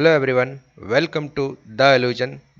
Hello everyone, welcome to the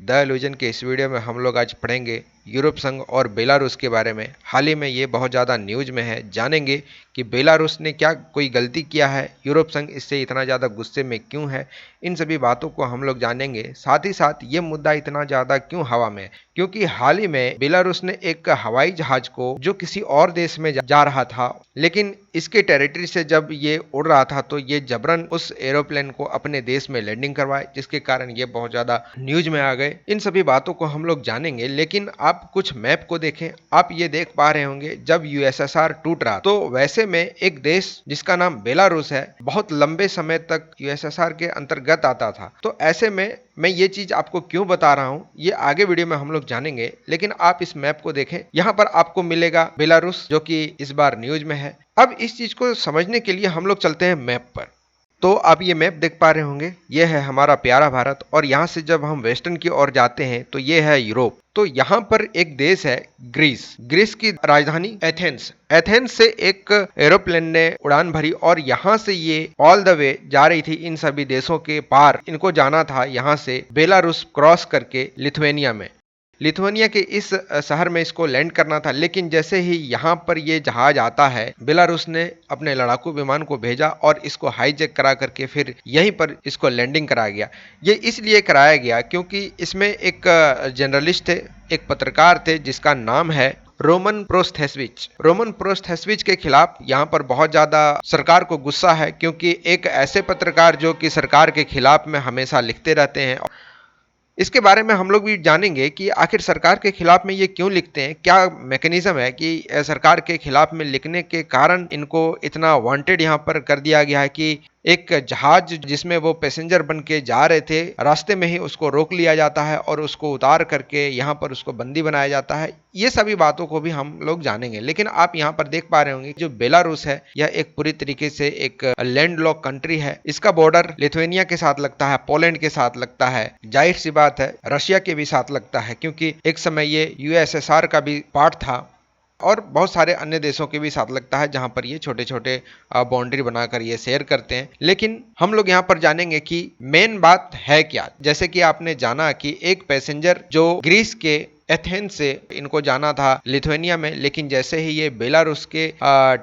illusion के इस video में हम लोग आज पढ़ेंगे यूरोप संघ और बेलारूस के बारे में। हाल ही में ये बहुत ज़्यादा न्यूज़ में है। जानेंगे कि बेलारूस ने क्या कोई गलती किया है, यूरोप संघ इससे इतना ज़्यादा गुस्से में क्यों है। इन सभी बातों को हम लोग जानेंगे। साथ ही साथ ये मुद्दा इतना ज़्यादा क्यों हवा में है, क्योंकि हाल ही में बेलारूस ने एक हवाई जहाज को जो किसी और देश में जा रहा था, लेकिन इसके टेरिटरी से जब ये उड़ रहा था तो ये जबरन उस एरोप्लेन को अपने देश में लैंडिंग करवाए, जिसके कारण ये बहुत ज्यादा न्यूज में आ गए। इन सभी बातों को हम लोग जानेंगे, लेकिन आप कुछ मैप को देखें। आप ये देख पा रहे होंगे जब यूएसएसआर टूट रहा तो वैसे में एक देश जिसका नाम बेलारूस है बहुत लंबे समय तक यूएसएसआर के अंतर्गत आता था। तो ऐसे में मैं ये चीज आपको क्यों बता रहा हूं, ये आगे वीडियो में हम लोग जानेंगे। लेकिन आप इस मैप को देखें, यहाँ पर आपको मिलेगा बेलारूस, जो कि इस बार न्यूज में है। अब इस चीज को समझने के लिए हम लोग चलते हैं मैप पर। तो आप ये मैप देख पा रहे होंगे, ये है हमारा प्यारा भारत, और यहाँ से जब हम वेस्टर्न की ओर जाते हैं तो ये है यूरोप। तो यहाँ पर एक देश है ग्रीस। ग्रीस की राजधानी एथेंस। एथेंस से एक एरोप्लेन ने उड़ान भरी और यहाँ से ये ऑल द वे जा रही थी इन सभी देशों के पार। इनको जाना था यहाँ से बेलारूस क्रॉस करके लिथुआनिया में। लिथुआनिया के इस शहर में इसको लैंड करना था, लेकिन जैसे ही यहाँ पर ये जहाज आता है, बेलारूस ने अपने लड़ाकू विमान को भेजा और इसको हाईजैक करा करके फिर यहीं पर इसको लैंडिंग कराया गया। ये इसलिए कराया गया क्योंकि इसमें एक जर्नलिस्ट थे, एक पत्रकार थे जिसका नाम है रोमन प्रोस्थेस्विच। रोमन प्रोस्थेस्विच के खिलाफ यहाँ पर बहुत ज्यादा सरकार को गुस्सा है, क्योंकि एक ऐसे पत्रकार जो कि सरकार के खिलाफ में हमेशा लिखते रहते हैं। इसके बारे में हम लोग भी जानेंगे कि आखिर सरकार के खिलाफ में ये क्यों लिखते हैं, क्या मैकेनिज्म है कि सरकार के खिलाफ में लिखने के कारण इनको इतना वांटेड यहाँ पर कर दिया गया है कि एक जहाज जिसमें वो पैसेंजर बन के जा रहे थे, रास्ते में ही उसको रोक लिया जाता है और उसको उतार करके यहाँ पर उसको बंदी बनाया जाता है। ये सभी बातों को भी हम लोग जानेंगे। लेकिन आप यहाँ पर देख पा रहे होंगे जो बेलारूस है यह एक पूरी तरीके से एक लैंडलॉक कंट्री है। इसका बॉर्डर लिथुआनिया के साथ लगता है, पोलैंड के साथ लगता है, जाहिर सी बात है रशिया के भी साथ लगता है, क्योंकि एक समय ये यूएसएसआर का भी पार्ट था, और बहुत सारे अन्य देशों के भी साथ लगता है जहां पर ये छोटे छोटे बाउंड्री बनाकर ये शेयर करते हैं। लेकिन हम लोग यहां पर जानेंगे कि मेन बात है क्या। जैसे कि आपने जाना कि एक पैसेंजर जो ग्रीस के एथेंस से इनको जाना था लिथुआनिया में, लेकिन जैसे ही ये बेलारूस के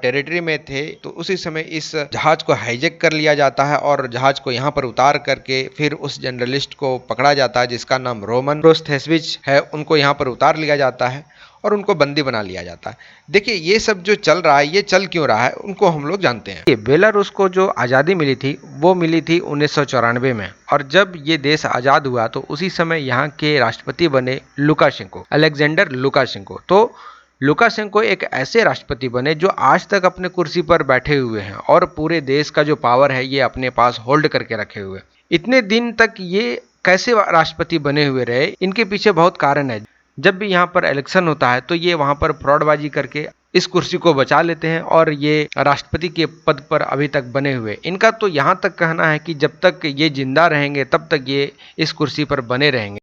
टेरिटरी में थे तो उसी समय इस जहाज को हाईजैक कर लिया जाता है और जहाज को यहाँ पर उतार करके फिर उस जर्नलिस्ट को पकड़ा जाता है जिसका नाम रोमन प्रोस्थेस्विच है। उनको यहाँ पर उतार लिया जाता है और उनको बंदी बना लिया जाता है। देखिए ये सब जो चल रहा है, ये चल क्यों रहा है, उनको हम लोग जानते हैं। बेलारूस को जो आज़ादी मिली थी वो मिली थी 1994 में, और जब ये देश आज़ाद हुआ तो उसी समय यहाँ के राष्ट्रपति बने लुकाशेंको, अलेक्जेंडर लुकाशेंको। तो लुकाशेंको एक ऐसे राष्ट्रपति बने जो आज तक अपने कुर्सी पर बैठे हुए हैं और पूरे देश का जो पावर है ये अपने पास होल्ड करके रखे हुए। इतने दिन तक ये कैसे राष्ट्रपति बने हुए रहे, इनके पीछे बहुत कारण है। जब भी यहाँ पर इलेक्शन होता है तो ये वहाँ पर फ्रॉडबाजी करके इस कुर्सी को बचा लेते हैं और ये राष्ट्रपति के पद पर अभी तक बने हुए। इनका तो यहाँ तक कहना है कि जब तक ये जिंदा रहेंगे तब तक ये इस कुर्सी पर बने रहेंगे।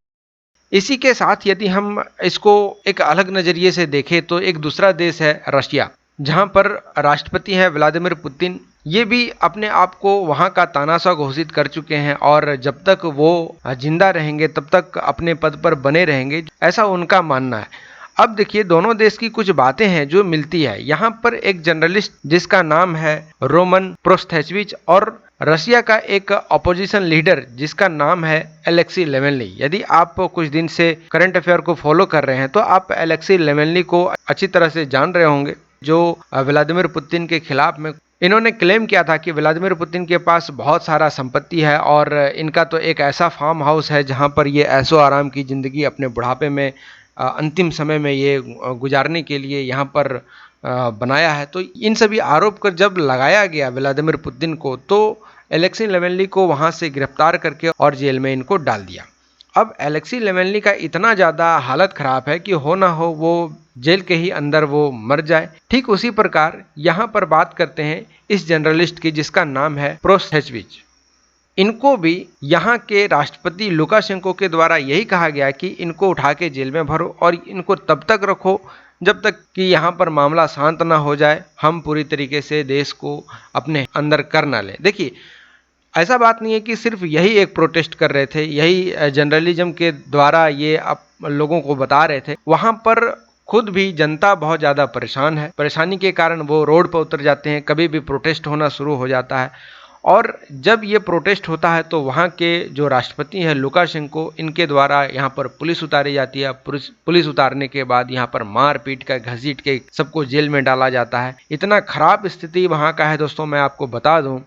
इसी के साथ यदि हम इसको एक अलग नजरिए से देखें तो एक दूसरा देश है रशिया, जहां पर राष्ट्रपति हैं व्लादिमीर पुतिन। ये भी अपने आप को वहां का तानाशाह घोषित कर चुके हैं और जब तक वो जिंदा रहेंगे तब तक अपने पद पर बने रहेंगे, ऐसा उनका मानना है। अब देखिए दोनों देश की कुछ बातें हैं जो मिलती है। यहाँ पर एक जर्नलिस्ट जिसका नाम है रोमन प्रोस्थेस्विच और रशिया का एक अपोजिशन लीडर जिसका नाम है एलेक्सी नावल्नी। यदि आप कुछ दिन से करंट अफेयर को फॉलो कर रहे हैं तो आप एलेक्सी नावल्नी को अच्छी तरह से जान रहे होंगे, जो व्लादिमीर पुतिन के खिलाफ में इन्होंने क्लेम किया था कि व्लादिमीर पुतिन के पास बहुत सारा संपत्ति है और इनका तो एक ऐसा फार्म हाउस है जहां पर ये ऐशो आराम की ज़िंदगी अपने बुढ़ापे में अंतिम समय में ये गुजारने के लिए यहाँ पर बनाया है। तो इन सभी आरोप कर जब लगाया गया व्लादिमीर पुतिन को, तो एलेक्सी नावल्नी को वहाँ से गिरफ्तार करके और जेल में इनको डाल दिया। अब एलेक्सी नावल्नी का इतना ज़्यादा हालत ख़राब है कि हो ना हो वो जेल के ही अंदर वो मर जाए। ठीक उसी प्रकार यहाँ पर बात करते हैं इस जर्नलिस्ट की जिसका नाम है प्रोस्थेस्विच। इनको भी यहाँ के राष्ट्रपति लुकाशेंको के द्वारा यही कहा गया कि इनको उठा के जेल में भरो और इनको तब तक रखो जब तक कि यहाँ पर मामला शांत ना हो जाए, हम पूरी तरीके से देश को अपने अंदर कर ना लें। देखिए ऐसा बात नहीं है कि सिर्फ यही एक प्रोटेस्ट कर रहे थे, यही जर्नलिज्म के द्वारा ये आप लोगों को बता रहे थे। वहां पर खुद भी जनता बहुत ज़्यादा परेशान है, परेशानी के कारण वो रोड पर उतर जाते हैं, कभी भी प्रोटेस्ट होना शुरू हो जाता है। और जब ये प्रोटेस्ट होता है तो वहाँ के जो राष्ट्रपति हैं लुकाशेंको, इनके द्वारा यहाँ पर पुलिस उतारी जाती है। पुलिस उतारने के बाद यहाँ पर मार पीट कर घसीट के सबको जेल में डाला जाता है। इतना खराब स्थिति वहाँ का है दोस्तों। मैं आपको बता दूं,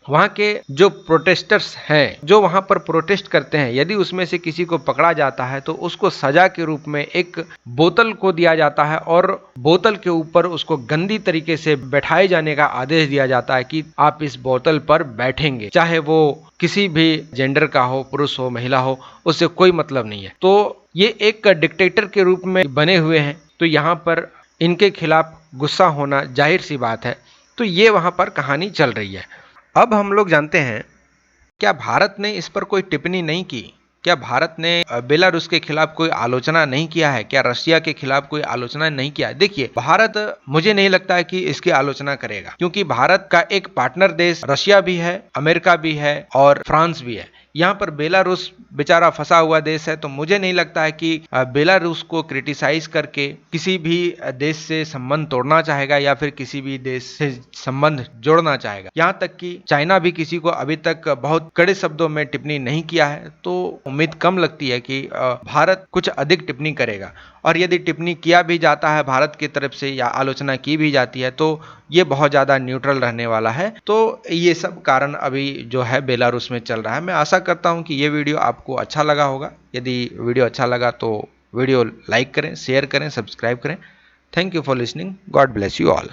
वहाँ के जो प्रोटेस्टर्स हैं, जो वहाँ पर प्रोटेस्ट करते हैं, यदि उसमें से किसी को पकड़ा जाता है तो उसको सजा के रूप में एक बोतल को दिया जाता है और बोतल के ऊपर उसको गंदी तरीके से बैठाए जाने का आदेश दिया जाता है कि आप इस बोतल पर बैठेंगे, चाहे वो किसी भी जेंडर का हो, पुरुष हो, महिला हो, उससे कोई मतलब नहीं है। तो ये एक डिक्टेटर के रूप में बने हुए हैं, तो यहाँ पर इनके खिलाफ गुस्सा होना जाहिर सी बात है। तो ये वहाँ पर कहानी चल रही है। अब हम लोग जानते हैं, क्या भारत ने इस पर कोई टिप्पणी नहीं की? क्या भारत ने बेलारूस के खिलाफ कोई आलोचना नहीं किया है? क्या रशिया के खिलाफ कोई आलोचना नहीं किया है? देखिए, भारत मुझे नहीं लगता है कि इसकी आलोचना करेगा, क्योंकि भारत का एक पार्टनर देश रशिया भी है, अमेरिका भी है और फ्रांस भी है। यहाँ पर बेलारूस बेचारा फंसा हुआ देश है, तो मुझे नहीं लगता है कि बेलारूस को क्रिटिसाइज करके किसी भी देश से संबंध तोड़ना चाहेगा या फिर किसी भी देश से संबंध जोड़ना चाहेगा। यहाँ तक कि चाइना भी किसी को अभी तक बहुत कड़े शब्दों में टिप्पणी नहीं किया है, तो उम्मीद कम लगती है कि भारत कुछ अधिक टिप्पणी करेगा। और यदि टिप्पणी किया भी जाता है भारत की तरफ से या आलोचना की भी जाती है, तो ये बहुत ज़्यादा न्यूट्रल रहने वाला है। तो ये सब कारण अभी जो है बेलारूस में चल रहा है। मैं आशा करता हूँ कि ये वीडियो आपको अच्छा लगा होगा। यदि वीडियो अच्छा लगा तो वीडियो लाइक करें, शेयर करें, सब्सक्राइब करें। Thank you for listening. God bless you all.